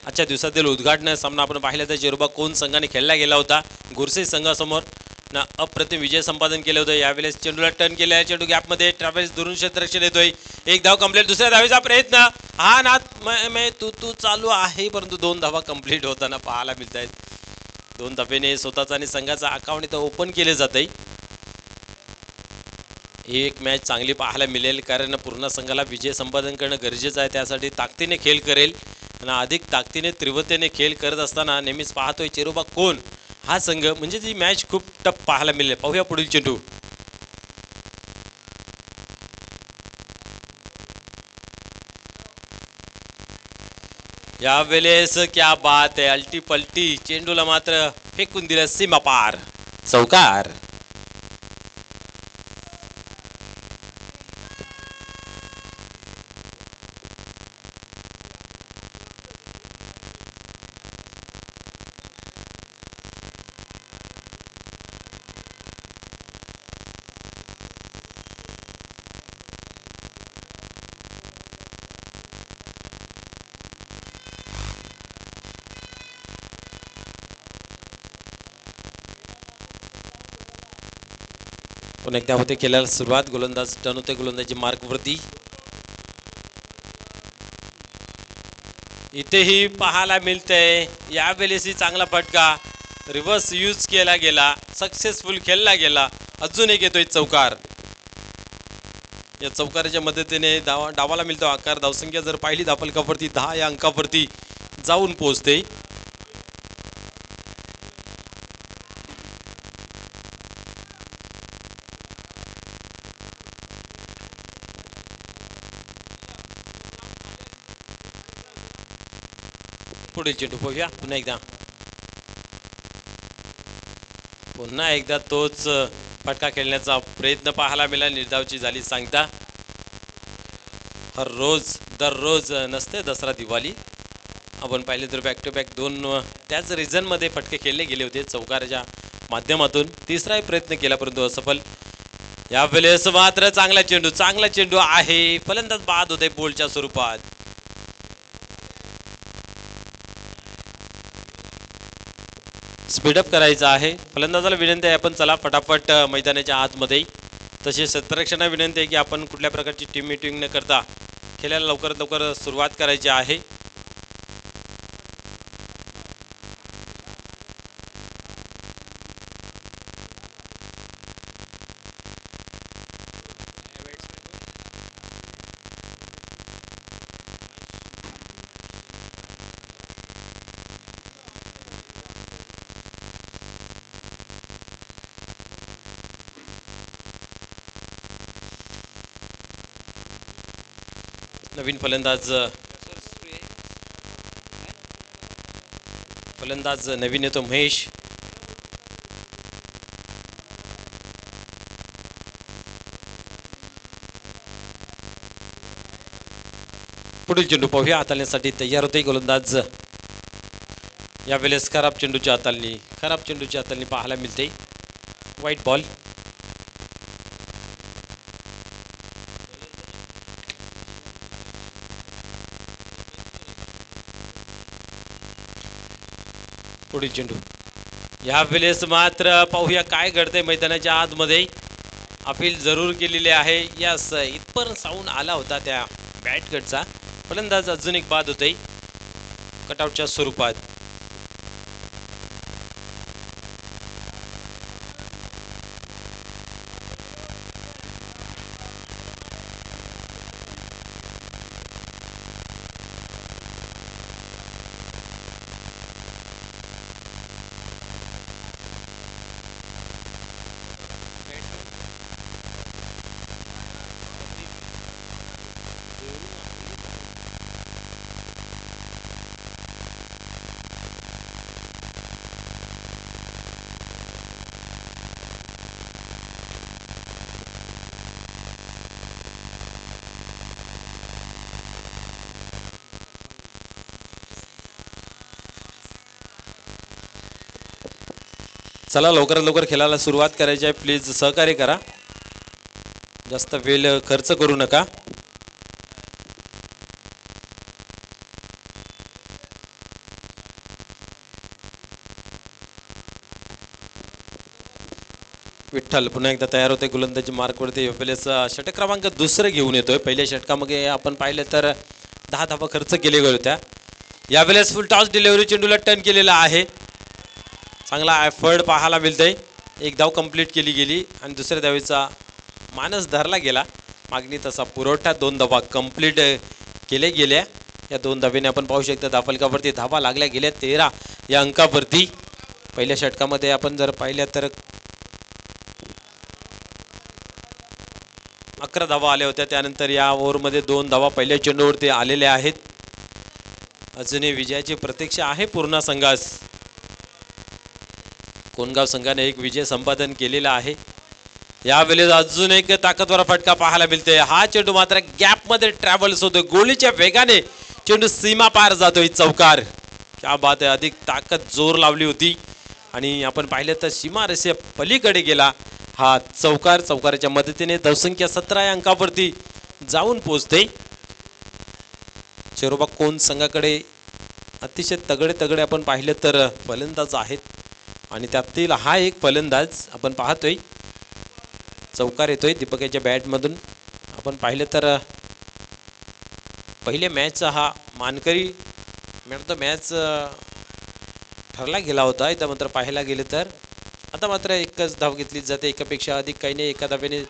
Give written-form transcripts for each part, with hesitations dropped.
आजच्या दिवसातील उद्घाटन सामना आपण पाहिला तर चेरुबा कोण संघाने खेळला गेला होता गुरसे संघासमोर ना अप्रतिम विजय संपादन केले होते। यावेळेस चेंडूला टर्न केले आहे, चेंडू गॅपमध्ये ट्रॅव्हल्स दुरून क्षेत्ररक्षण येतोय, एक धाव कंप्लीट, दुसऱ्या धावेचा प्रयत्न, हा नाथ मे तू चालू आहे परंतु 2 धावा कंप्लीट होताना पाहायला मिळत आहेत। 2 धावेने स्वतःचा आणि संघाचा अकाउंट इथं ओपन केले जाते। एक मॅच चांगली पाहायला मिळेल कारण पूर्ण संघाला विजय संपादन करणं गरजेचं आहे, त्यासाठी ताकदीने खेळ करेल आणि अधिक ताकदीने तीव्रतेने खेळ करत असताना नेहमीच पाहतोय चेरुबा कोण हा संघ म्हणजे ती मॅच खूप टफ पाहायला मिळेल। पाहूया पुढील चेंडू, यावेळेस क्या बात आहे, अल्टी पलटी चेंडूला मात्र फेकून दिलं सीमा पार, चौकार। पुन्हा एकदा होते केल्याला सुरुवात, गोलंदाज टर्न होते गोलंदाजी मार्कवरती। इथेही पाहायला मिळतंय यावेळेसही चांगला फटका रिव्हर्स यूज केला गेला, सक्सेसफुल खेळला गेला, अजून एक येतोय चौकार। या चौकाराच्या मदतीने डावाला मिळतो आकार, धावसंख्या जर पाहिली धावफलकावरती 10 या अंकावरती जाऊन पोहोचते। पुढील चेंडू पाहूया, पुन्हा एकदा तोच फटका खेळण्याचा प्रयत्न पाहायला मिळाला, निर्धावची झाली सांगता। हर रोज दररोज नसते दसरा दिवाळी, आपण पाहिले तर बॅक टू बॅक 2 त्याच रिझन मध्ये फटके खेळले गेले होते चौकाराच्या माध्यमातून, तिसराही प्रयत्न केला परंतु असफल। यावेळेस मात्र चांगला चेंडू आहे, फलंदाज बाद होते बोलच्या स्वरूपात। स्पीडअप करायचं आहे, फलंदाजाला विनंती आहे आपण चला फटाफट मैदानाच्या आतमध्ये, तसेच क्षेत्ररक्षणाला विनंती आहे की आपण कुठल्या प्रकारची टीम मीटिंग न करता खेळायला लवकरात लवकर सुरुवात करायची आहे। नवीन फलंदाज नवीन येतो महेश। पुढील चेंडू पाहूया, हाताळण्यासाठी तयार होते गोलंदाज। यावेळेस खराब चेंडूची हाताळणी पाहायला मिळते, व्हाईट बॉल। पुढील चेंडू, यावेळेस मात्र पाहूया काय घडते मैदानाच्या आतमध्ये, अपील जरूर केलेले आहे, यस इथपर्यंत साऊंड आला होता त्या बॅटकडचा, फलंदाज अजून एक बाद होते कटआउटच्या स्वरूपात। चला लवकरात लवकर खेळायला सुरुवात करायची आहे, प्लीज सहकार्य करा, जास्त वेळ खर्च करू नका। विठ्ठल पुन्हा एकदा तयार होते गोलंदाजी मार्कवरती. पहिल्याच षटक क्रमांक दुसरं घेऊन येतोय. पहिल्या षटकामध्ये आपण पाहिलं तर 10 धावा खर्च केले गेले होत्या. यावेळेस फुल टॉस डिलिव्हरी चेंडूला टर्न केलेला आहे. चांगला एफर्ट पाहायला मिळतंय. एक धाव कंप्लीट केली गेली आणि दुसऱ्या धावेचा मानस धरला गेला. मागणी तसा पुरवठा 2 धावा कंप्लीट केले गेल्या. या 2 धावेने आपण पाहू शकता धावफलकावरती धावा लागल्या गेल्या 13 या अंकावरती. पहिल्या षटकामध्ये आपण जर पाहिल्या तर 11 धावा आल्या होत्या. त्यानंतर या ओव्हरमध्ये 2 धावा पहिल्या चेंडूवरती आलेल्या आहेत. अजूनही विजयाची प्रतीक्षा आहे पूर्ण संघास. कोणगाव संघाने एक विजय संपादन केलेला आहे. यावेळेस अजून एक ताकदवर फटका पाहायला मिळते. हा चेंडू मात्र गॅप मध्ये ट्रॅव्हल्स होतो. गोळीच्या वेगाने चेंडू सीमा पार जातोय. चौकार. क्या बात आहे. अधिक ताकद जोर लावली होती आणि आपण पाहिलं तर सीमारेषे पलीकडे गेला हा चौकार. चौकाराच्या मदतीने धावसंख्या 17 या अंकावरती जाऊन पोहोचते. चेरोबा कोण संघाकडे अतिशय तगडे आपण पाहिलं तर फलंदाज आहेत आणि त्यातील हा एक फलंदाज आपण पाहतोय. चौकार येतोय दीपकाच्या बॅटमधून. आपण पाहिलं तर पहिले मॅचचा हा मानकरी मॅच ठरला गेला होता. इथं मात्र पाहायला गेले तर आता मात्र एकच धाव घेतली जाते. एकापेक्षा अधिक काही नाही. एका धावेने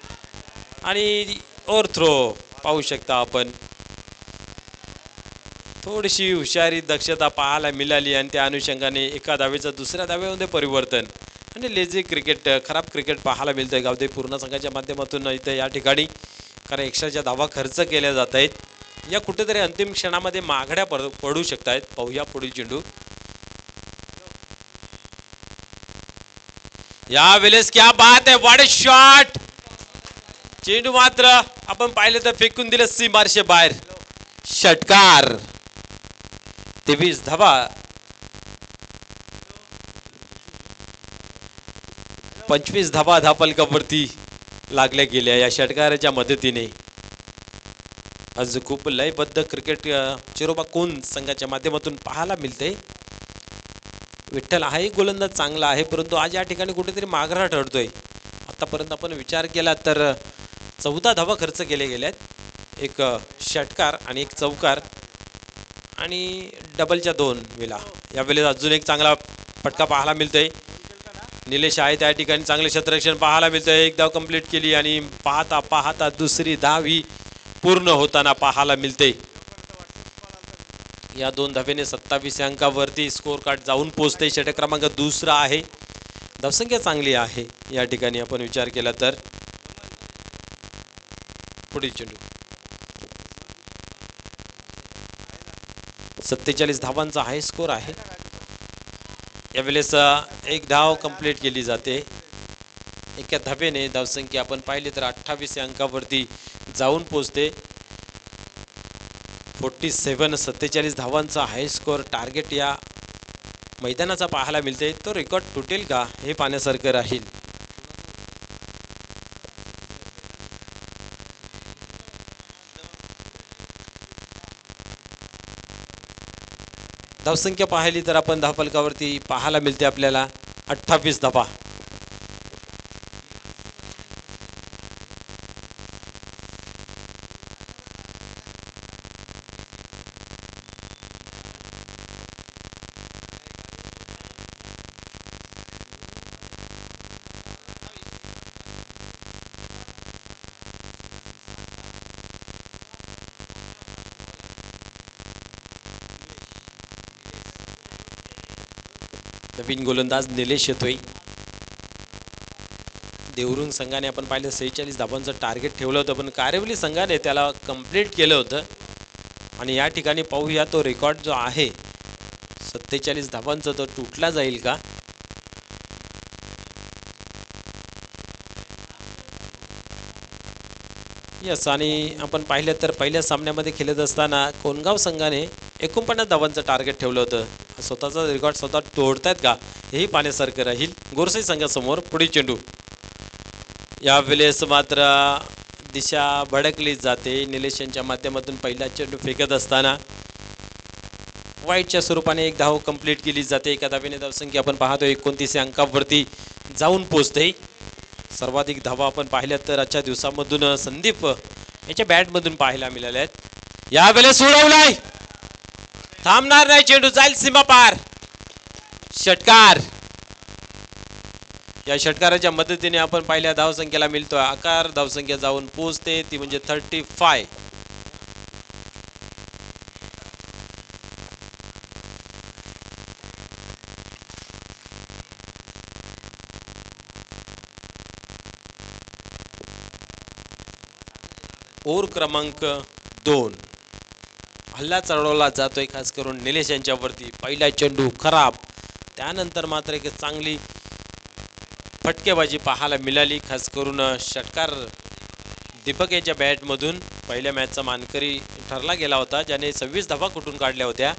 आणि ओव्हर थ्रो पाहू शकता आपण. थोडीशी हुशारी दक्षता पाहायला मिळाली आणि त्या अनुषंगाने एका धावेचं दुसऱ्या धावेमध्ये परिवर्तन आणि लेझी क्रिकेट खराब क्रिकेट पाहायला मिळतंय गावदे पूर्ण संघाच्या माध्यमातून इथं या ठिकाणी. कारण एक्स्ट्राच्या धावा खर्च केल्या जात आहेत. या कुठेतरी अंतिम क्षणामध्ये माघड्या पडू शकत आहेत. पाहूया पुढील चेंडू. यावेळेस क्या बात आहे. What a shot. चेंडू मात्र आपण पाहिलं तर फेकून दिलं सीमारेषे बाहेर. षटकार. 23 धावा. 25 धावा धावफलकावरती लागल्या गेल्या या षटकाराच्या मदतीने. आज खूप लयबद्ध क्रिकेट चिरोबा कोण संघाच्या माध्यमातून पाहायला मिळते. विठ्ठल हाही गोलंदाज चांगला आहे परंतु आज या ठिकाणी कुठेतरी माघारा ठरतोय. आतापर्यंत आपण विचार केला तर 14 धावा खर्च केले गेल्यात. एक षटकार आणि एक चौकार आणि डबलच्या 2 वेळा. यावेळेस अजून एक चांगला फटका पाहायला मिळतोय. निलेश आहे त्या ठिकाणी चांगले क्षेत्ररक्षण पाहायला मिळतंय. एक धाव कंप्लीट केली आणि पाहता पाहता दुसरी धाव ही पूर्ण होताना पाहायला मिळते. या 2 धावेने 27 अंकावरती स्कोर कार्ड जाऊन पोहोचते. षटक क्रमांक दुसरा आहे. धावसंख्या चांगली आहे या ठिकाणी आपण विचार केला तर. पुढील चेंडू. 47 धावांचा हाय स्कोर आहे. यावेळेस एक धाव कंप्लीट केली जाते. एका धावेने धावसंख्या आपण पाहिली तर 28 अंकावरती जाऊन पोहोचते. 47 धावांचा हाय स्कोर टार्गेट या मैदानाचा पाहायला मिळते. तो रेकॉर्ड तुटेल का हे पाहण्यासारखं राहील. धावसंख्या पाहिली तर आपण धावफलकावरती पाहायला मिळते आपल्याला 28 धावा. नवीन गोलंदाज निलेश येतोय. देवरुंग संघाने आपण पाहिलं 46 धावांचं टार्गेट ठेवलं होतं पण कारेवली संघाने त्याला कंप्लीट केलं होतं आणि या ठिकाणी पाहूया तो रेकॉर्ड जो आहे 47 धावांचा तो तुटला जाईल का. यस. आणि आपण पाहिलं तर पहिल्या सामन्यामध्ये खेळत असताना कोणगाव संघाने 49 धावांचं टार्गेट ठेवलं होतं. स्वतःचा रेकॉर्ड स्वतः तोडतायत का हेही पाहण्यासारखं राहील. गोरसाई संघासमोर पुढील चेंडू. यावेळेस मात्र दिशा भडकली जाते. निलेश यांच्या माध्यमातून पहिला चेंडू फेकत असताना वाईटच्या स्वरूपाने एक धाव कंप्लीट केली जाते. एका धावेने धावसंख्या आपण पाहतो 29 अंकावरती जाऊन पोहोचते. सर्वाधिक धावा आपण पाहिल्या तर आजच्या दिवसामधून संदीप याच्या बॅट मधून पाहायला मिळाल्या आहेत. यावेळेस उडवलाय, थांबणार नाही, चेंडू जाईल सीमा पार. षटकार. या षटकाराच्या मदतीने आपण पाहिल्या धावसंख्येला मिळतोय आकार. धावसंख्या जाऊन पोहोचते ती म्हणजे 35. ओव्हर क्रमांक 2. हल्ला चढवला जातोय खास करून निलेश यांच्यावरती. पहिला चेंडू खराब, त्यानंतर मात्र एक चांगली फटकेबाजी पाहायला मिळाली. खास करून षटकार दीपक याच्या बॅटमधून पहिल्या मॅचचा मानकरी ठरला गेला होता, ज्याने 26 धावा कुठून काढल्या होत्या.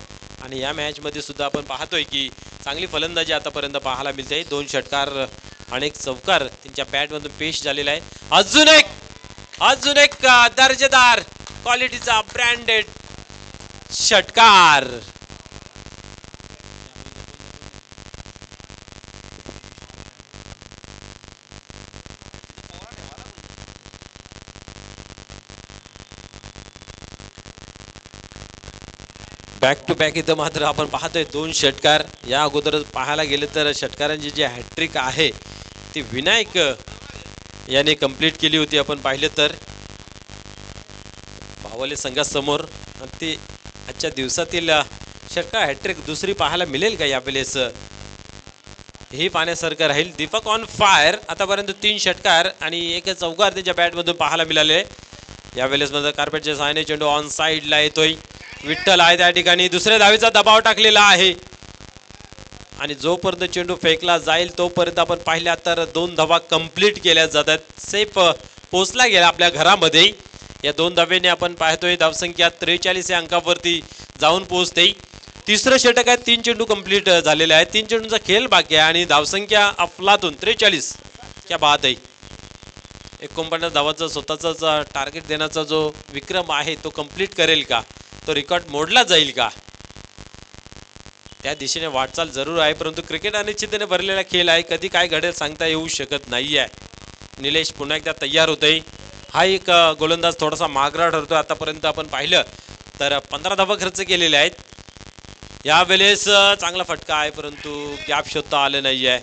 आणि या मॅचमध्ये सुद्धा आपण पाहतोय की चांगली फलंदाजी आतापर्यंत पाहायला मिळते. 2 षटकार आणि 1 चौकार त्यांच्या बॅटमधून पेश झालेला आहे. अजून एक दर्जेदार क्वालिटीचा ब्रँडेड षटकार. बॅक टू बॅक इथं मात्र आपण पाहतोय 2 षटकार. या अगोदर पाहायला गेले तर षटकारांची जी हॅट्रिक आहे ती विनायक याने कंप्लीट केली होती. आपण पाहिले तर भावले संघासमोर. ती आजच्या दिवसातील षटकार हॅट्रिक दुसरी पाहायला मिळेल का यावेळेस, हे पाहण्यासारखं राहील. Deepak on fire. आतापर्यंत 3 षटकार आणि 1 चौकार त्याच्या बॅटमधून पाहायला मिळाले. यावेळेस मध्ये कार्पेटच्या सहाय्याने चेंडू ऑन साईडला येतोय. विठ्ठल आहे त्या ठिकाणी, दुसऱ्या धावेचा दबाव टाकलेला आहे. आणि जोपर्यंत चेंडू फेकला जाईल तोपर्यंत आपण पाहिल्या तर 2 धावा कंप्लीट केल्या जातात. सेफ पोचला गेला आपल्या घरामध्ये. या 2 धावेने आपण पाहतोय धावसंख्या 43 या अंकावरती जाऊन पोहोचते. तिसरं षटक आहे, 3 चेंडू कंप्लीट झालेले आहेत. 3 चेंडूंचा खेळ बाकी आहे आणि धावसंख्या अफलातून 43. क्या बात आहे. 49 धावाचा स्वतःचा टार्गेट देण्याचा जो विक्रम आहे तो कंप्लीट करेल का, तो रेकॉर्ड मोडला जाईल का, त्या दिशेने वाटचाल जरूर आहे. परंतु क्रिकेट अनिश्चिततेने भरलेला खेळ आहे, कधी काय घडेल सांगता येऊ शकत नाहीये. निलेश पुन्हा एकदा तयार होतोय. हा एक गोलंदाज थोडासा मागरा ठरतोय. आतापर्यंत आपण पाहिलं तर 15 धावा खर्च केलेले आहेत. यावेळेस चांगला फटका आहे परंतु गॅप शोधता आलं नाहीये.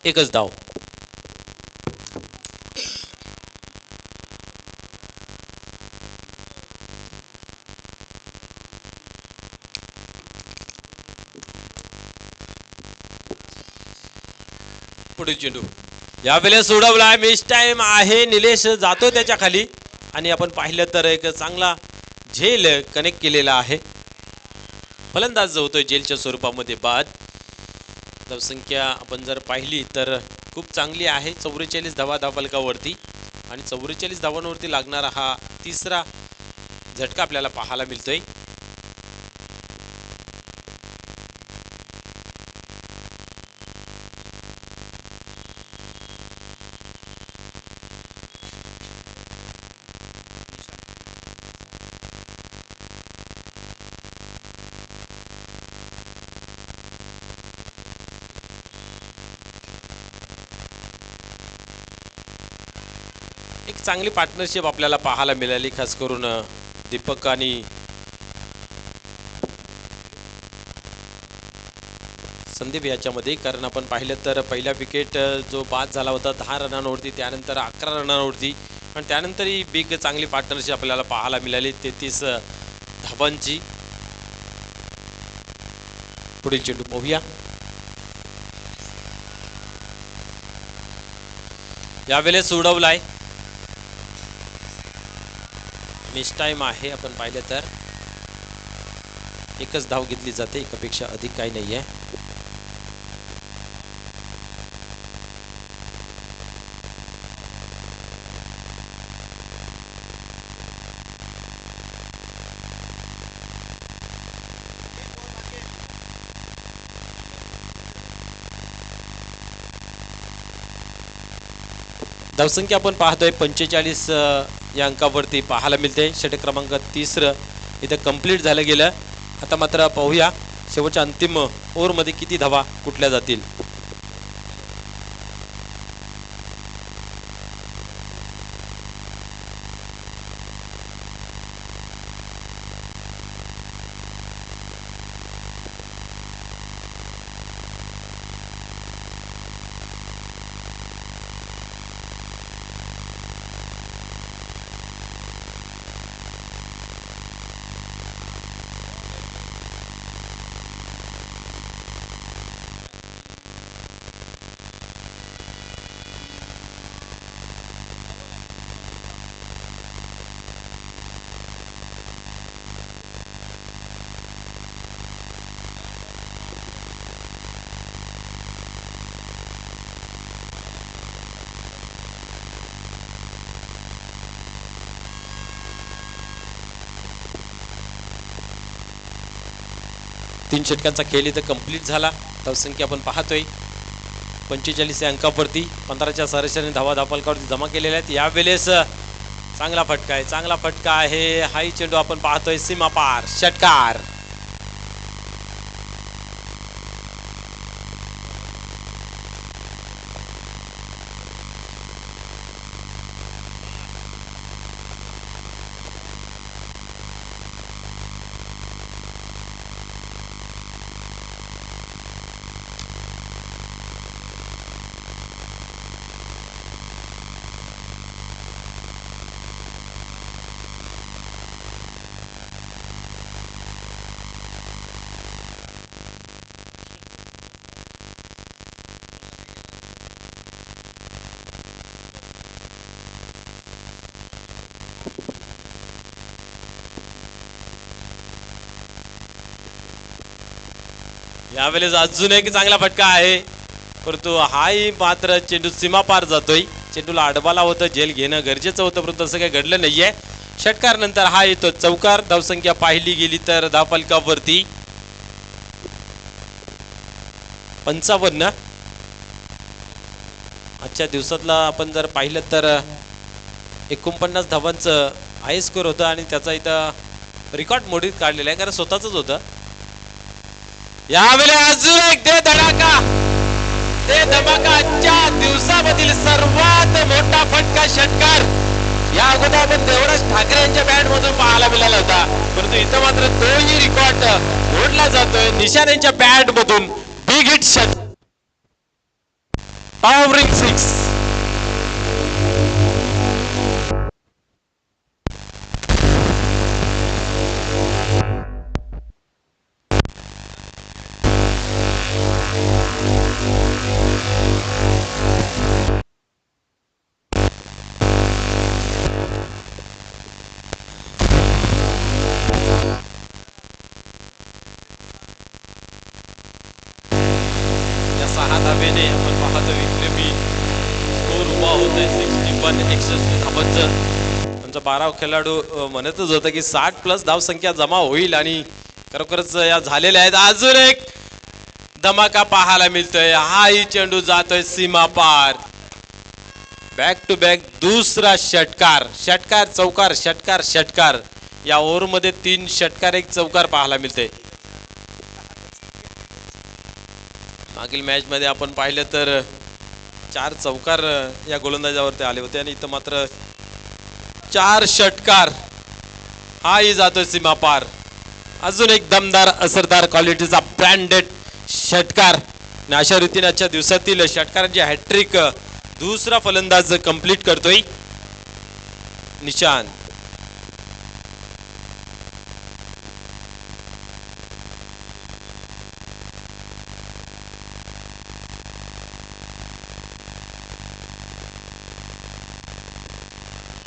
1च धाव. पुढील चेंडू यावेळेस उडवलाय. मिस टाइम आहे. निलेश जातो त्याच्या खाली आणि आपण पाहिलं तर एक चांगला झेल कनेक्ट केलेला आहे. फलंदाज जो होतोय जेलच्या स्वरूपामध्ये बाद. धावसंख्या आपण जर पाहिली तर खूप चांगली आहे. 44 धावा धावफलकावरती आणि 44 धावांवरती लागणारा हा तिसरा झटका आपल्याला पाहायला मिळतोय. एक चांगली पार्टनरशिप आपल्याला पाहायला मिळाली खास करून दीपक आणि संदीप याच्यामध्ये. कारण आपण पाहिलं तर पहिला विकेट जो बाद झाला होता 10 रनांवरती, त्यानंतर 11 रनांवरती आणि त्यानंतर ही बिग चांगली पार्टनरशिप आपल्याला पाहायला मिळाली 33 धावांची. पुढील चेंडू पाहूया. यावेळेस उडवलाय. मिस टाइम आहे. आपण पाहिलं तर 1च धाव घेतली जाते, एकापेक्षा अधिक काही नाहीये. धावसंख्या आपण पाहतोय 45 या अंकावरती पाहायला मिळते. षटक क्रमांक 3 इथं कंप्लीट झालं गेलं. आता मात्र पाहूया शेवटच्या अंतिम ओव्हरमध्ये किती धावा कुठल्या जातील. 3 षटकांचा खेळ इथं कंप्लीट झाला. धावसंख्या आपण पाहतोय 45 या अंकावरती 15च्या सरासरीने धावा धावफलकावरती जमा केलेल्या आहेत. यावेळेस चांगला फटका आहे, चांगला फटका आहे. हाही चेंडू आपण पाहतोय सीमा पार षटकार. यावेळेस अजून एक चांगला फटका आहे, परंतु हाही मात्र चेंडू सीमा पार जातोय. चेंडूला आडबाला होतं, झेल घेणं गरजेचं होतं, परंतु असं काही घडलं नाहीये. षटकार नंतर हा येतो चौकार. धावसंख्या पाहिली गेली तर धावफलकावरती 55. आजच्या दिवसातला आपण जर पाहिलं तर 49 धावांचं हाय स्कोर होतं आणि त्याचा इथं रेकॉर्ड मोडीत काढलेला आहे, कारण स्वतःच होतं. यावेळी अजून एक दे धडाका, ते धमाका. आजच्या दिवसामधील सर्वात मोठा फटका षटकार या अगोदर आपण देवराज ठाकरे यांच्या बॅट मधून पाहायला मिळाला होता, परंतु इथं मात्र तोही रेकॉर्ड मोडला जातोय निशान यांच्या बॅट मधून. Big hit shut, powering 6. धावेने आपण पाहतो विक्रमी स्कोर उभा होतोय 61 धावांचं. आमचा 12 खेळाडू म्हणतच होतं की 60+ धावसंख्या जमा होईल आणि खरोखरच या झालेल्या आहेत. अजून एक धमाका पाहायला मिळतोय. हाही चेंडू जातोय सीमा पार. बॅक टू बॅक दुसरा षटकार, षटकार चौकार, षटकार षटकार. या ओव्हरमध्ये 3 षटकार 1 चौकार पाहायला मिळते. मागील मॅच मध्ये आपण पाहिलं तर 4 चौकार या गोलंदाजावरती आले होते आणि इथं मात्र 4 षटकार. हाही जातोय सीमा पार. अजून एक दमदार असरदार क्वालिटीचा ब्रँडेड षटकार. अशा रीतीने आजच्या दिवसातील षटकारांची हॅट्रिक दुसरा फलंदाज कंप्लीट करतोय निशान.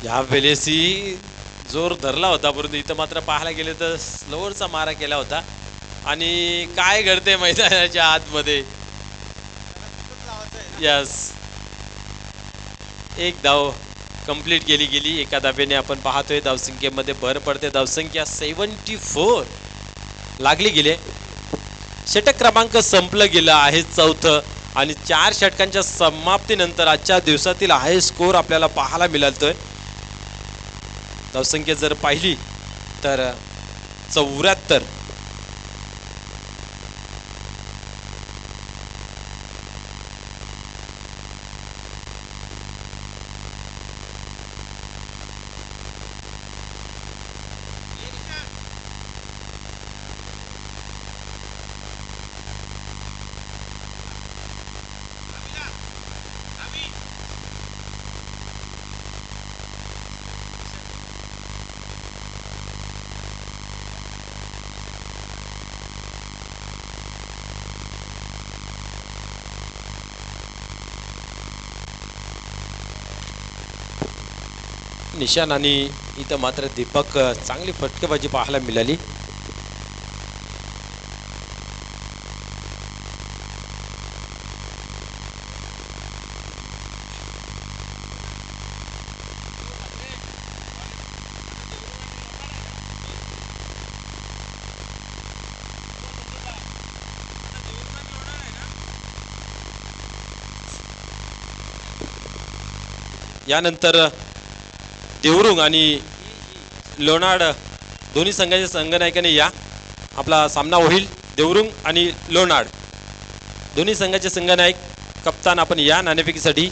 या वेळेसही जोर धरला होता, परंतु इथं मात्र पाहायला गेले तर स्लोअरचा मारा केला होता. आणि काय घडते मैदानाच्या आतमध्ये. यस, एक धाव कंप्लीट गेली. एका धावेने आपण पाहतोय धावसंख्येमध्ये भर पडते. धावसंख्या 74 लागली गेले. षटक क्रमांक संपलं गेलं आहे 4थं आणि 4 षटकांच्या समाप्तीनंतर आजच्या दिवसातील हाय स्कोर आपल्याला पाहायला मिळतोय. धावसंख्या जर पाहिली तर 74. निशान आणि इथं मात्र दीपक चांगली फटकेबाजी पाहायला मिळाली. यानंतर देवरुंग आणि लोणाड दोन्ही संघाच्या संघनायकाने या आपला सामना होईल. देवरुंग आणि लोणाड दोन्ही संघाचे संघनायक कप्तान आपण या नाणेफेकीसाठी.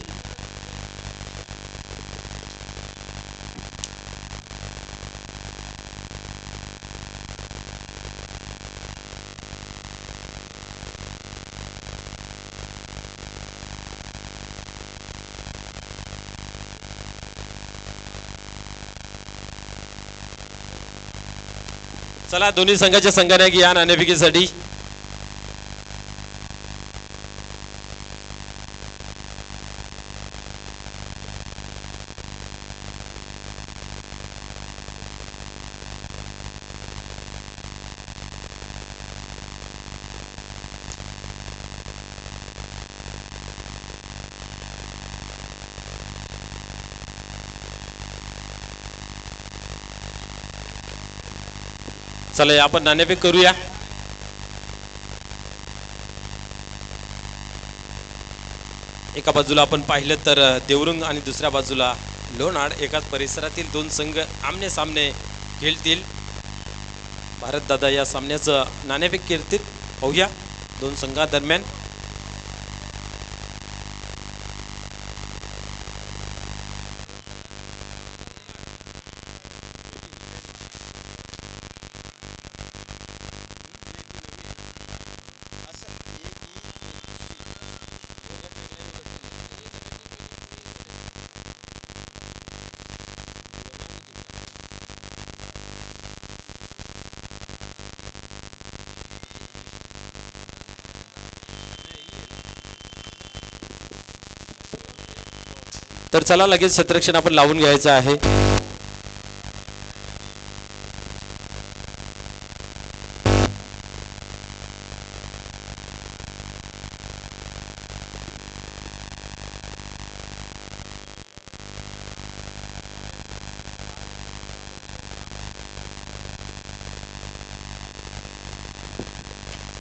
चला दोन्ही संघाचे संघनायक या नाणेफेकीसाठी. चला आपण नाणेफेक करूया. एका बाजूला आपण पाहिलं तर देवरुंग आणि दुसऱ्या बाजूला लोणाड एकाच परिसरातील दोन संघ आमने सामने खेळतील. भारत दादा या सामन्याचं नाणेफेक करतील. पाहूया दोन संघादरम्यान. तर चला लगेच क्षेत्ररक्षण आपण लावून घ्यायचं आहे.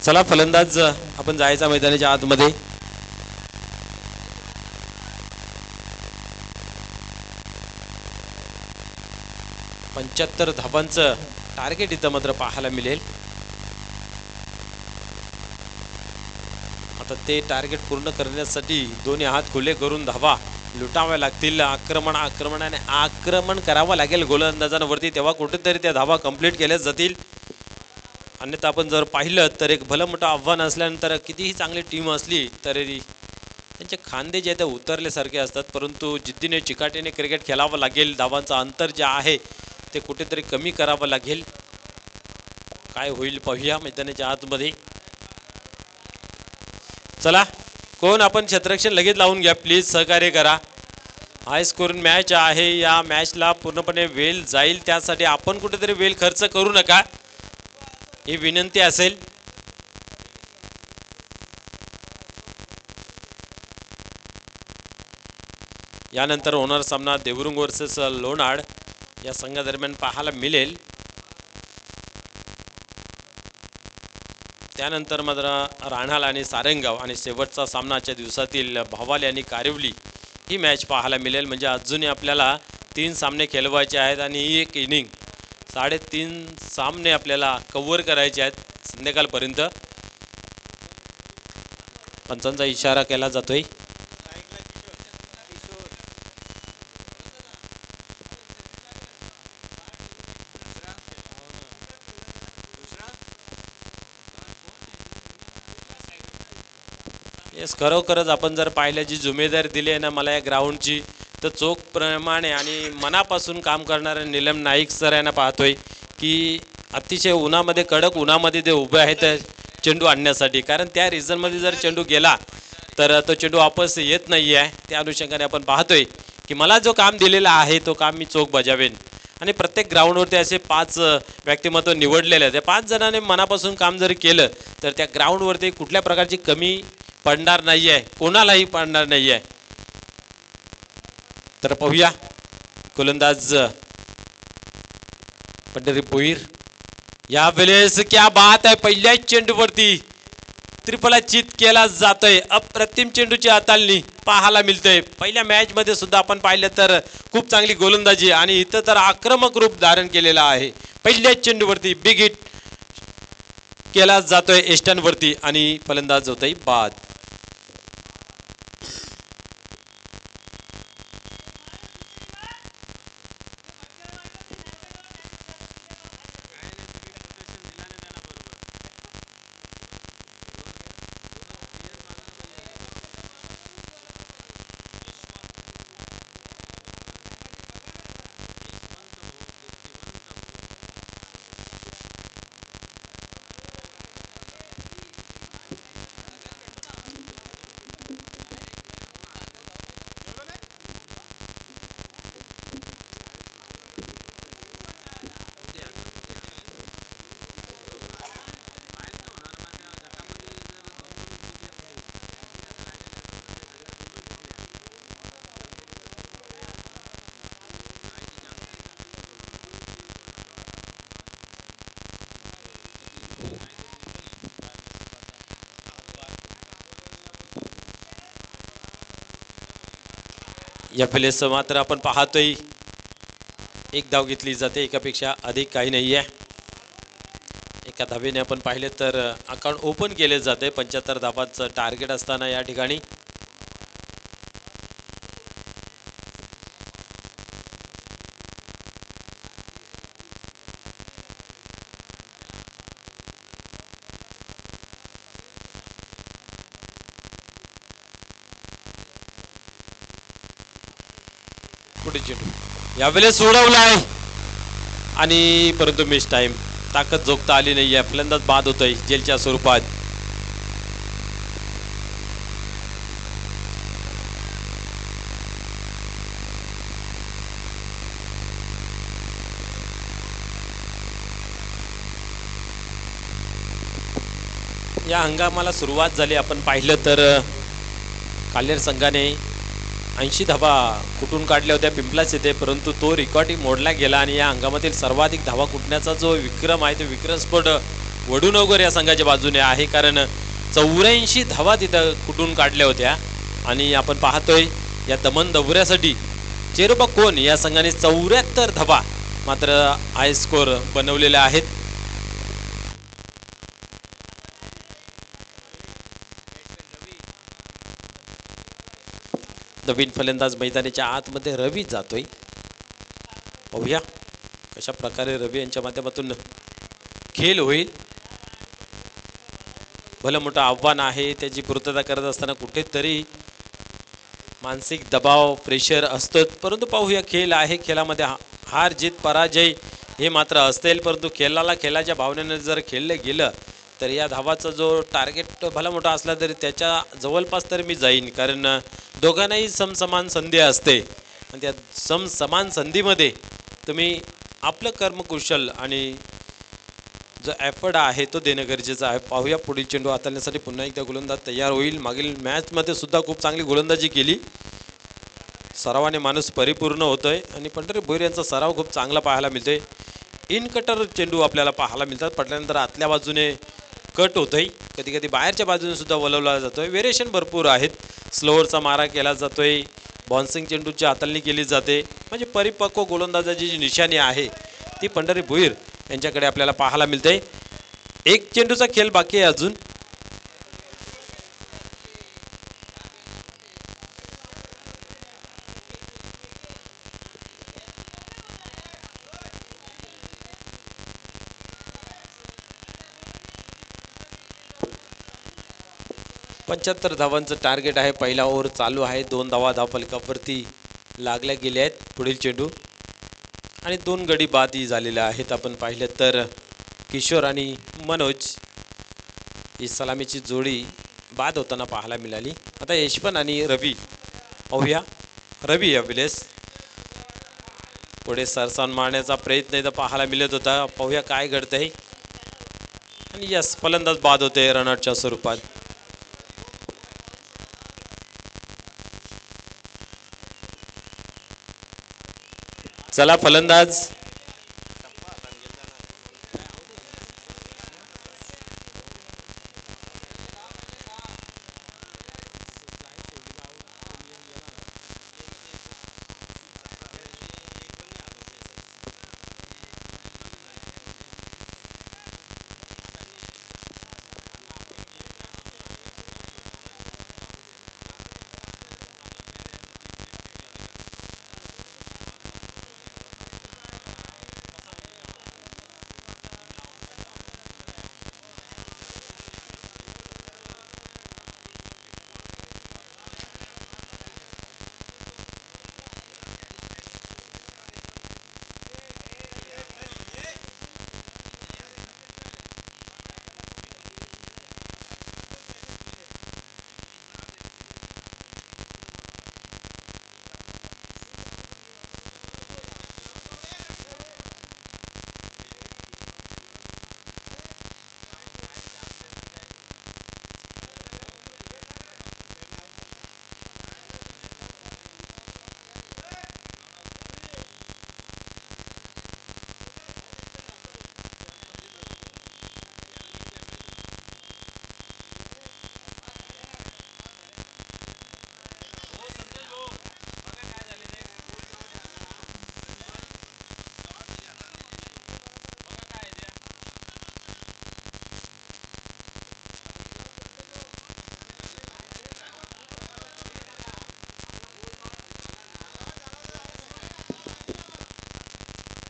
चला फलंदाज आपण जायचा मैदानाच्या आतमध्ये. पंच्याहत्तर धावांचं टार्गेट इथं मात्र पाहायला मिळेल. आता ते टार्गेट पूर्ण करण्यासाठी दोन्ही हात खुले करून धावा लुटाव्या लागतील. आक्रमणाने आक्रमण करावं लागेल गोलंदाजांवरती, तेव्हा कुठेतरी त्या धावा कंप्लीट केल्या जातील. अन्यथा आपण जर पाहिलं तर एक भलं मोठं आव्हान असल्यानंतर कितीही चांगली टीम असली तरी त्यांचे खांदे जे ते उतरल्यासारखे असतात. परंतु जिद्दीने चिकाटीने क्रिकेट खेळावं लागेल. धावांचं अंतर जे आहे ते कुठेतरी कमी करावं लागेल. काय होईल पाहूया मैदानाच्या आतमध्ये. चला कोण आपण क्षेत्ररक्षण लगेच लावून घ्या प्लीज, सहकार्य करा. हाय स्कोरिंग मॅच आहे. या मॅचला पूर्णपणे वेळ जाईल, त्यासाठी आपण कुठेतरी वेळ खर्च करू नका ही विनंती असेल. यानंतर होणार सामना देवरुंग वर्सेस लोणाड या संघादरम्यान पाहायला मिळेल. त्यानंतर मात्र राणाल आणि सारंगाव आणि शेवटचा सामनाच्या दिवसातील भावाले आणि कारिवली ही मॅच पाहायला मिळेल. म्हणजे अजूनही आपल्याला 3 सामने खेळवायचे आहेत आणि ही एक इनिंग 3.5 सामने आपल्याला कव्हर करायचे आहेत संध्याकाळपर्यंत. पंचांचा इशारा केला जातोय. येस, खरोखरच आपण जर पाहिलं जी जिम्मेदारी दिली आहे ना मला या ग्राउंडची, तर चोखप्रमाणे आणि मनापासून काम करणारे नीलम नाईक सर यांना पाहतोय की अतिशय उन्हामध्ये, कडक उन्हामध्ये ते उभे आहेत चेंडू आणण्यासाठी. कारण त्या रिझनमध्ये जर चेंडू गेला तर तो चेंडू वापस येत नाही आहे. त्या अनुषंगाने आपण पाहतोय की मला जो काम दिलेला आहे तो काम मी चोख बजावेन. आणि प्रत्येक ग्राउंडवरती असे 5 व्यक्तिमत्व निवडलेले आहेत. त्या 5 जणांनी मनापासून काम जर केलं तर त्या ग्राउंडवरती कुठल्या प्रकारची कमी पडणार नाही आहे, कोणालाही पडणार नाही आहे. तर पाहूया गोलंदाज पंढरी भोईर या वेळेस क्या बात आहे. पहिल्याच चेंडूवरती त्रिफला चित केला जातोय. अप्रतिम चेंडूची हाताळणी पाहायला मिळते. पहिल्या मॅच मध्ये सुद्धा आपण पाहिलं तर खूप चांगली गोलंदाजी आणि इथं तर आक्रमक रूप धारण केलेलं आहे. पहिल्याच चेंडूवरती बिग हिट केला जातोय एस्टन वरती आणि फलंदाज होतोय बाद. या प्लेस मात्र आपण पाहतोय एक धाव घेतली जाते. एकापेक्षा अधिक काही नाही आहे. एका धावेने आपण पाहिले तर अकाउंट ओपन केले जाते. 75 धावांचं टार्गेट असताना या ठिकाणी पुढे चेंडू यावेळेस सोडवलाय आणि परंतु मिस टाइम. ताकद जोखता आली नाही आहे. फलंदाज बाद होतोय जेलच्या स्वरूपात. या हंगामाला सुरुवात झाली आपण पाहिलं तर कालेर संघाने 80 धावा कुठून काढल्या होत्या पिंपलाच येथे, परंतु तो रेकॉर्डही मोडला गेला आणि या हंगामातील सर्वाधिक धावा कुठण्याचा जो विक्रम आहे तो विक्रमस्फोट वडूनगर या संघाच्या बाजूने आहे. कारण 84 धावा तिथं कुठून काढल्या होत्या आणि आपण पाहतोय या दमन दौऱ्यासाठी चेरोबा कोण या संघाने 74 धावा मात्र हाय स्कोर बनवलेले आहेत. नवीन फलंदाज मैदानाच्या आतमध्ये रवी जातोय. पाहूया कशा प्रकारे रवी यांच्या माध्यमातून खेळ होईल. भलं मोठं आव्हान आहे. त्याची पूर्तता करत असताना कुठेतरी मानसिक दबाव प्रेशर असतोच, परंतु पाहूया खेळ आहे. खेळामध्ये हार जीत पराजय हे मात्र असतील, परंतु खेळाच्या भावनेने जर खेळलं गेलं तर या धावाचा जो टार्गेट भला मोठा असला तरी त्याच्या जवळपास तर मी जाईन. कारण दोघांनाही समसमान संधी असते आणि त्या समसमान संधीमध्ये तुम्ही आपलं कर्मकुशल आणि जो एफर्ट आहे तो देणं गरजेचं आहे. पाहूया पुढील चेंडू हाताळण्यासाठी पुन्हा एकदा गोलंदाज तयार होईल. मागील मॅचमध्ये सुद्धा खूप चांगली गोलंदाजी केली. सरावाने माणूस परिपूर्ण होतोय आणि पंढरी भोईर यांचा सराव खूप चांगला पाहायला मिळतोय. इन कटर चेंडू आपल्याला पाहायला मिळतात. पडल्यानंतर आतल्या बाजूने कट होतोय, कधी कधी बाहेरच्या बाजूने सुद्धा वळवला जातोय. व्हेरिएशन भरपूर आहेत. स्लोअरचा मारा केला जातोय. बाउन्सिंग चेंडूची हाताळणी केली जाते. म्हणजे परिपक्व गोलंदाजाची जी निशाणी आहे ती पंढरी भोईर यांच्याकडे आपल्याला पाहायला मिळते. एक चेंडूचा खेळ बाकी आहे अजून. पंच्याहत्तर धावांचं टार्गेट आहे. पहिला ओव्हर चालू आहे. 2 धावा धावफलकावरती लागल्या गेल्या आहेत. पुढील चेंडू आणि 2 गडी बादही झालेल्या आहेत. आपण पाहिलं तर किशोर आणि मनोज ही सलामीची जोडी बाद होताना पाहायला मिळाली. आता यशपन आणि रवी पाहूया. रवी यावेळेस पुढे सरसावून मारण्याचा प्रयत्न इथं पाहायला मिळत होता. पाहूया काय घडतंय आणि यस फलंदाज बाद होते रनआउटच्या स्वरूपात. चला फलंदाज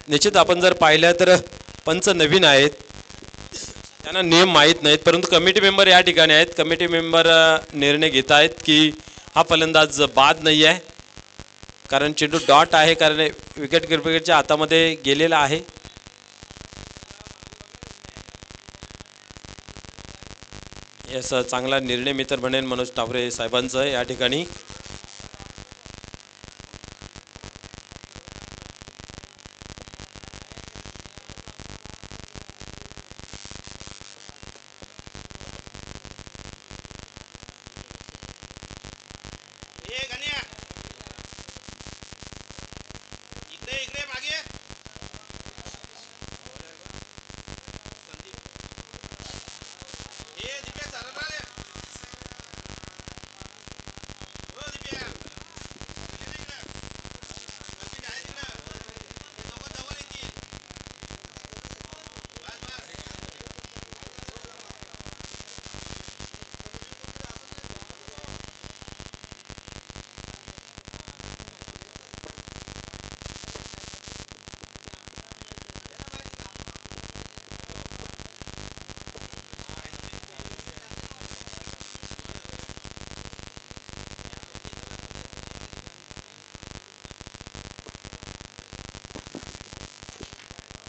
निश्चित आपण जर पाहिलं तर पंच नवीन आहेत, त्यांना नियम माहीत नाहीत, परंतु कमिटी मेंबर या ठिकाणी आहेत. कमिटी मेंबर निर्णय घेत आहेत की हा फलंदाज बाद नाही आहे, कारण चेंडू डॉट आहे, कारण विकेट किपरच्या हातामध्ये गेलेला आहे. याचा चांगला निर्णय मी तर म्हणेन मनोज टावरे साहेबांचं या ठिकाणी.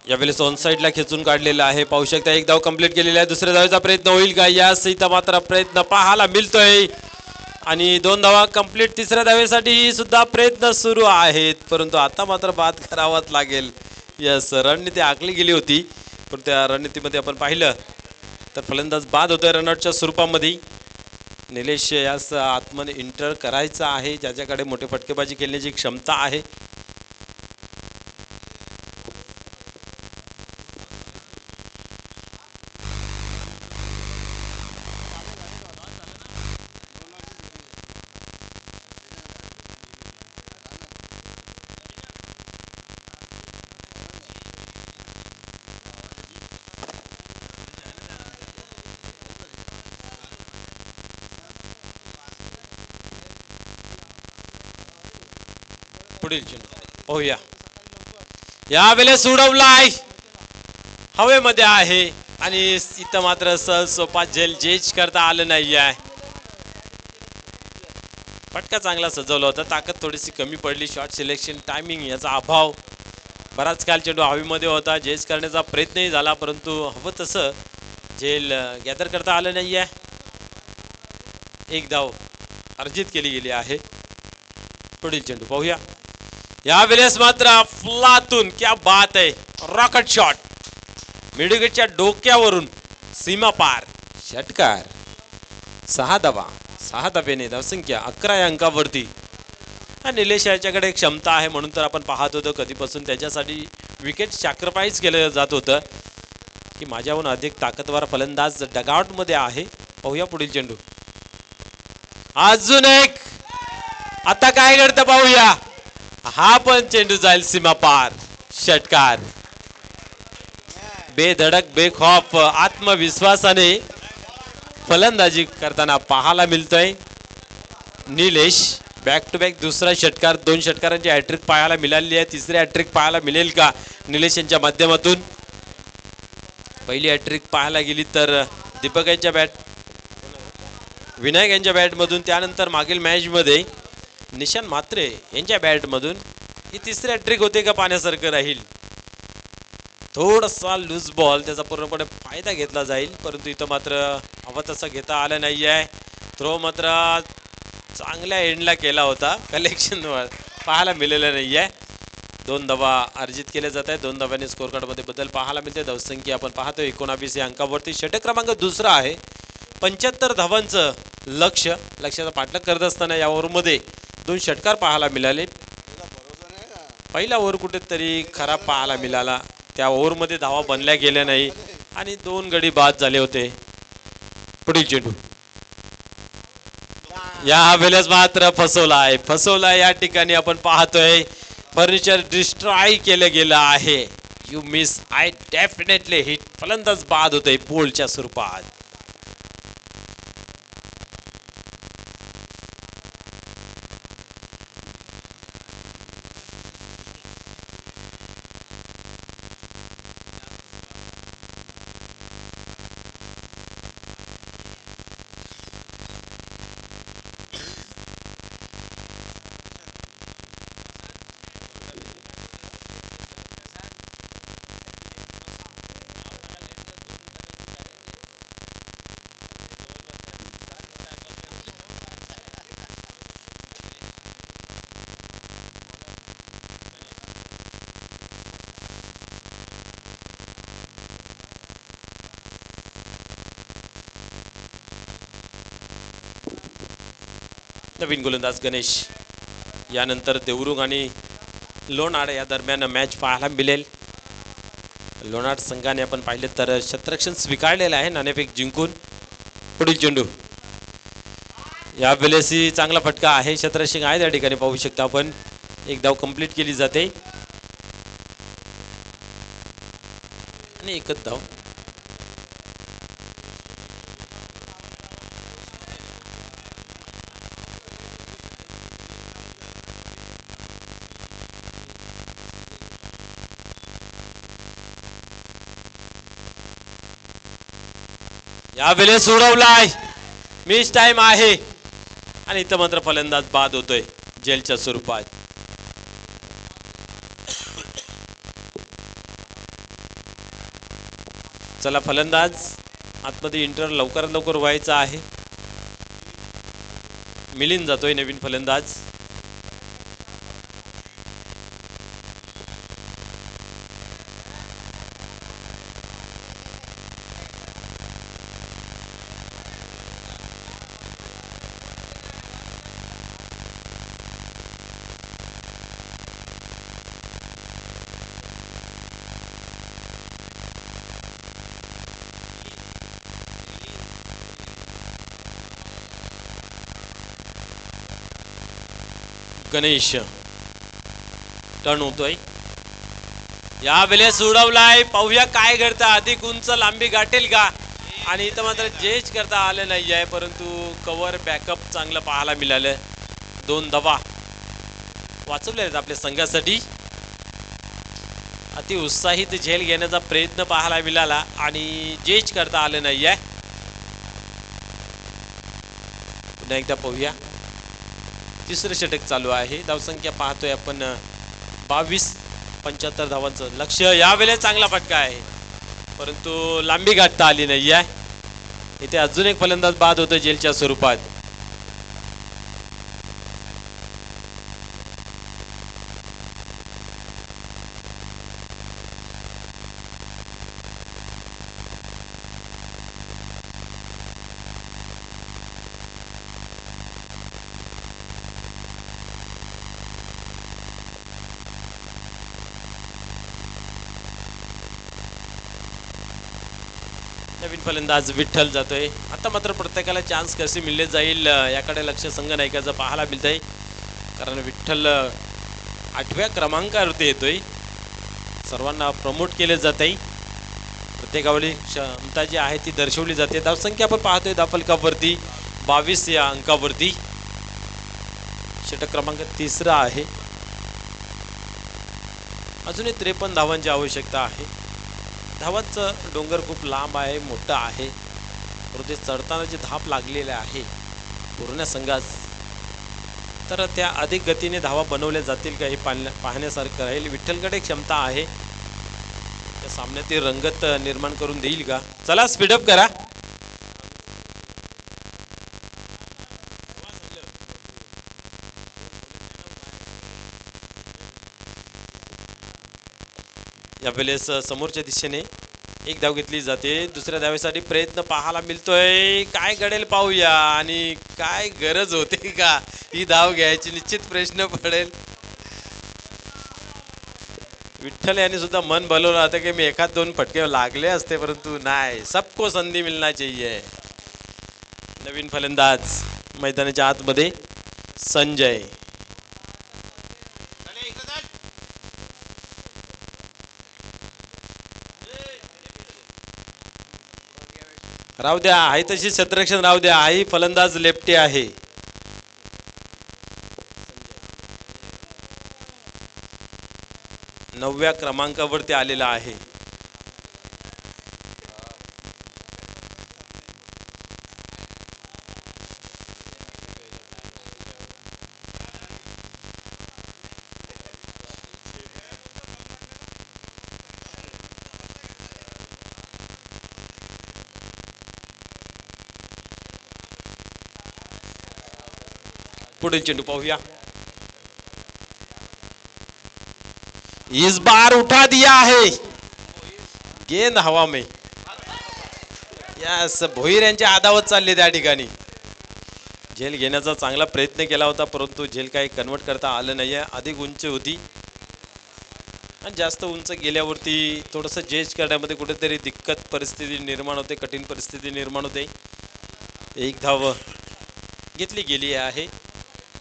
यावेळेस ऑन साईडला खेचून काढलेला आहे, पाहू शकता. एक धाव कंप्लीट केलेला आहे. दुसऱ्या धावेचा प्रयत्न होईल का? यास इथं मात्र प्रयत्न पाहायला मिळतोय आणि 2 धावा कंप्लीट. तिसऱ्या धावेसाठी सुद्धा प्रयत्न सुरू आहेत, परंतु आता मात्र बाद करावाच लागेल. यस, रणनीती आखली गेली होती, पण त्या रणनीतीमध्ये आपण पाहिलं तर फलंदाज बाद होतोय रनआउटच्या स्वरूपामध्ये. निलेश यास आतमध्ये इंटर करायचा आहे, ज्याच्याकडे मोठे फटकेबाजी खेळण्याची क्षमता आहे. पुढील चेंडू पाहूया. यावेळेस उडवलाय, हवेमध्ये आहे आणि इथं मात्र सहज सोपा जेज करता आलं नाही आहे. फटका चांगला सजवला होता, ताकद थोडीशी कमी पडली. शॉट सिलेक्शन, टायमिंग याचा अभाव. बराच काल चेंडू हवेमध्ये होता, जेज करण्याचा प्रयत्नही झाला, परंतु हवं तसं झेल गॅदर करता आलं नाही आहे. एक धाव अर्जित केली गेली आहे. पुढील चेंडू पाहूया. यावेळेस मात्र फ्लातून क्या बात आहे, रॉकेट शॉट मिडविकेटच्या डोक्यावरून सीमा पार षटकार. 6 धावा, 6 धाब्याने धावसंख्या 11 या अंकावरती. निलेश याच्याकडे क्षमता आहे, म्हणून तर आपण पाहत होतो कधीपासून त्याच्यासाठी विकेट सॅक्रिफाईस केलं जात होतं की माझ्याहून अधिक ताकदवार फलंदाज डगआउट मध्ये आहे. पाहूया पुढील चेंडू. अजून एक, आता काय घडतं पाहूया. हा पण चेंडू जाईल सीमा पार षटकार. बेधडक बेखौफ आत्मविश्वासाने फलंदाजी करताना पाहायला मिळतोय निलेश. बॅक टू बॅक दुसरा षटकार, 2 षटकारांची हॅट्रिक पाहायला मिळाली आहे. तिसरी हॅट्रिक पाहायला मिळेल का निलेश यांच्या माध्यमातून? पहिली हॅट्रिक पाहायला गेली तर दीपक यांच्या बॅट, विनायक यांच्या बॅटमधून, त्यानंतर मागील मॅचमध्ये निशान म्हात्रे यांच्या बॅटमधून. ही तिसरी हॅट्रिक होते का पाण्यासारखं राहील. थोडासा लूज बॉल, त्याचा पूर्णपणे फायदा घेतला जाईल, परंतु इथं मात्र हवा तसा घेता आला नाही आहे. थ्रो मात्र चांगल्या एंडला केला होता, कलेक्शन पाहायला मिळालं नाही आहे. 2 धावा अर्जित केले जात आहे. 2 धाव्याने स्कोर कार्डमध्ये बदल पाहायला मिळते. धावसंख्या आपण पाहतो 19 या अंकावरती. षटक क्रमांक दुसरा आहे. 75 धावांचं लक्ष्याचा पाठलाग करत असताना या ओव्हरमध्ये 2 षटकार पाहायला मिळाले. पहिला ओव्हर कुठेतरी खराब पाहायला मिळाला, त्या ओव्हरमध्ये धावा बनल्या गेल्या नाही आणि 2 गडी बाद झाले होते. पुढील चेंडू. या वेळेस मात्र फसवलाय या ठिकाणी आपण पाहतोय. फर्निचर डिस्ट्रॉय केलं गेलं आहे. You miss, I definitely hit. फलंदाज बाद होतोय पोलच्या स्वरूपात. नवीन गोलंदाज गणेश. यानंतर देवरुंग आणि लोणाड या दरम्यान मॅच पाहायला मिळेल. लोणाड संघाने आपण पाहिले तर क्षेत्ररक्षण स्वीकारलेलं आहे नाणेफेक जिंकून. पुढील चेंडू यावेळेसही चांगला फटका आहे. क्षेत्ररक्षक आहे त्या ठिकाणी पाहू शकता आपण. एक धाव कंप्लीट केली जाते आणि एकच धाव. यावेळेस सोडवलाय. मिस टाइम आहे आणि इथं मात्र फलंदाज बाद होतोय जेलच्या स्वरूपात. चला फलंदाज आतमध्ये इंटर लवकरात लवकर व्हायचा आहे. मिलिंद जातोय नवीन फलंदाज. गणेश टर्न होतोय. यावेळेस उडवलाय. पाहूया काय घडतं. अधिक उंच लांबी गाठेल का. आणि इथं मात्र जेच करता आलं नाही आहे परंतु कव्हर बॅकअप चांगलं पाहायला मिळालं. 2 धावा वाचवले आहेत आपल्या संघासाठी. अति उत्साहित झेल घेण्याचा प्रयत्न पाहायला मिळाला आणि जेच करता आलं नाही आहे. पुन्हा एकदा पाहूया. तिसरं षटक चालू आहे. धावसंख्या पाहतोय आपण 22-75 धावांचं लक्ष्य. यावेळेस चांगला फटका आहे परंतु लांबी गाठता आली नाही आहे. इथे अजून एक फलंदाज बाद होतो जेलच्या स्वरूपात. नवीन फलंदाज विठ्ठल जातोय. आता मात्र प्रत्येकाला चान्स कसे मिळले जाईल याकडे लक्ष संघ नायकाचं पाहायला मिळतंय. कारण विठ्ठल 8व्या क्रमांकावरती येतोय. सर्वांना प्रमोट केले जात आहे. प्रत्येकावरील क्षमता जी आहे ती दर्शवली जाते. धावसंख्या आपण पाहतोय धावफलकावरती 22 या अंकावरती. षटक क्रमांक 3 आहे. अजूनही 53 धावांची आवश्यकता आहे. धावांचं डोंगर खूप लांब आहे, मोठं आहे. परंतु चढताना जी धाप लागलेली आहे पूर्ण संघास तर त्या अधिक गतीने धावा बनवल्या जातील का हे पाहण्यासारखं राहील. विठ्ठलकडे क्षमता आहे. त्या सामन्यातील रंगत निर्माण करून देईल का. चला स्पीडअप करा. यावेळेस समोरच्या दिशेने एक धाव घेतली जाते. दुसऱ्या धावेसाठी प्रयत्न पाहायला मिळतोय. काय घडेल पाहूया. आणि काय गरज होते का ही धाव घ्यायची. निश्चित प्रश्न पडेल. विठ्ठल यांनी सुद्धा मन भरवलं होतं की मी 1-2 फटके लागले असते परंतु नाही. सबको संधी मिळना चाहिए. नवीन फलंदाज मैदानाच्या आतमध्ये संजय. राहू द्या. आहे तशी क्षेत्ररक्षण राहू द्या. आई फलंदाज लेफ्टी आहे. नवव्या क्रमांकावरती आलेला आहे. पुढे चेंडू पाहूया. इस बार उठा दिया है. गेंद हवा में. यस भोईर यांच्या आदावत चालले त्या ठिकाणी. झेल घेण्याचा चांगला प्रयत्न केला होता, परंतु झेल काही कन्वर्ट करता आलं नाही आहे. अधिक उंच होती आणि जास्त उंच गेल्यावरती थोडंसं जज करण्यामध्ये कुठेतरी दिक्कत परिस्थिती निर्माण होते, कठीण परिस्थिती निर्माण होते. एक धाव घेतली गेली आहे.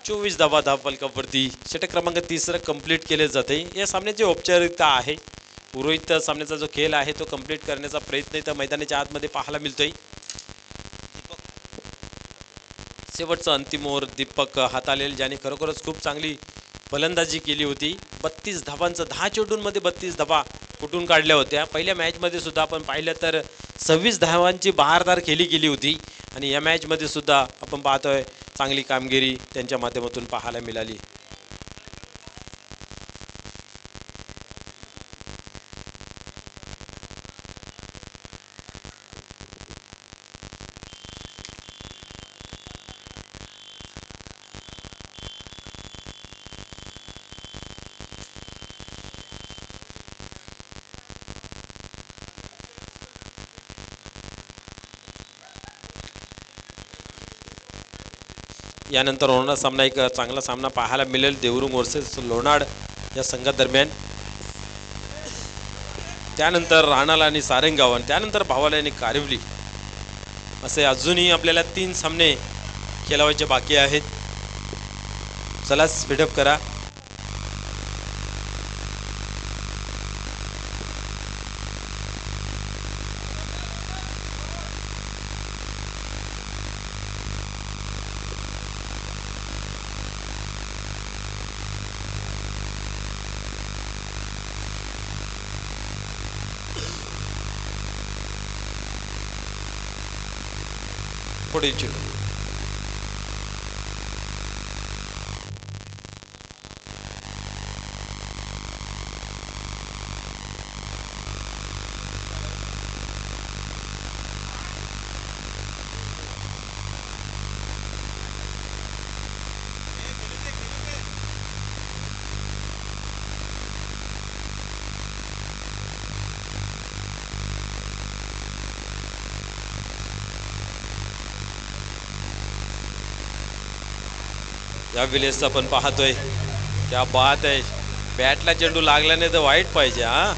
24 धावा धावफलकावरती. षटक क्रमांक 3 कंप्लीट केले जाते. या सामन्याची औपचारिकता आहे. उर्वरित सामन्याचा जो खेळ आहे तो कंप्लीट करण्याचा प्रयत्न इथं मैदानाच्या आतमध्ये पाहायला मिळतोय. शेवटचा अंतिम ओव्हर दीपक हाताळेल, ज्याने खरोखरच खूप चांगली फलंदाजी केली होती. 32 धावांचं 10 चेंडूंमध्ये 32 धावा कुठून काढल्या होत्या. पहिल्या मॅचमध्ये सुद्धा आपण पाहिलं तर 26 धावांची बहारदार खेळी गेली होती आणि या मॅचमध्ये सुद्धा आपण पाहतोय चांगली कामगिरी त्यांच्या माध्यमातून पाहायला मिळाली. यानंतर होणारा सामना एक चांगला सामना पाहायला मिळेल देवरुंग वर्सेस लोणाड या संघादरम्यान. त्यानंतर राणाला आणि सारंगाव आणि त्यानंतर भावाला आणि कारिवली असे अजूनही आपल्याला 3 सामने खेळायचे बाकी आहेत. चला स्पीडअप करा. पुढील चेंडू या वेळेस आपण पाहतोय क्या बात आहे. बॅटला चेंडू लागला नाही तर वाईट पाहिजे. हा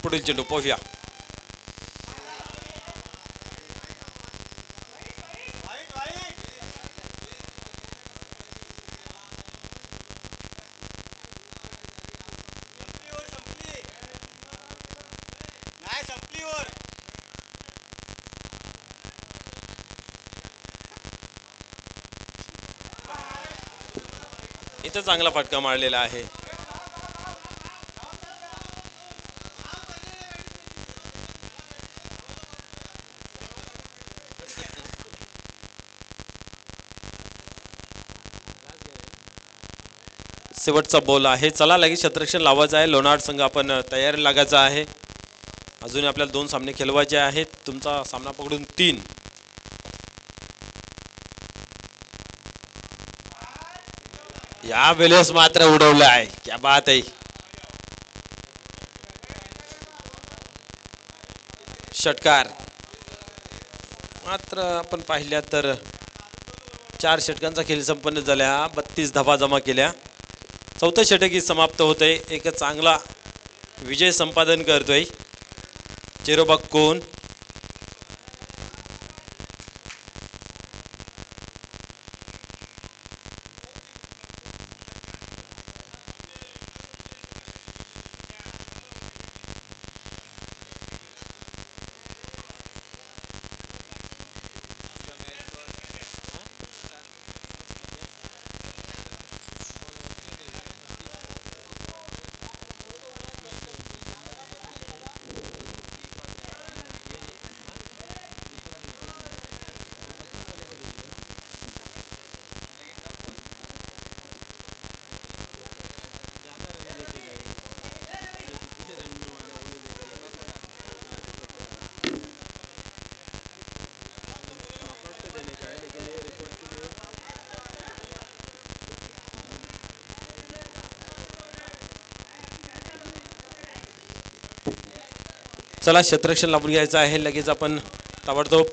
पुढील चेंडू पाहूया. इथं चांगला फटका मारलेला आहे. शेवटचा बॉल आहे. चला लगेच क्षेत्ररक्षण लावायचं आहे. लोणाड संघ आपण तयारी लागायचा आहे. अजून आपल्याला 2 सामने खेळवायचे आहेत. तुमचा सामना पकडून 3. या वेळेस मात्र उडवलं आहे. क्या बात आहे. षटकार मात्र आपण पाहिल्या तर 4 षटकांचा खेळ संपन्न झाला. 32 धावा जमा केल्या. 4थं षटक समाप्त होते. एक चांगला विजय संपादन करतोय चेरोबा कोण. चला क्षेत्ररक्षण लावून घ्यायचं आहे लगेच आपण ताबडतोब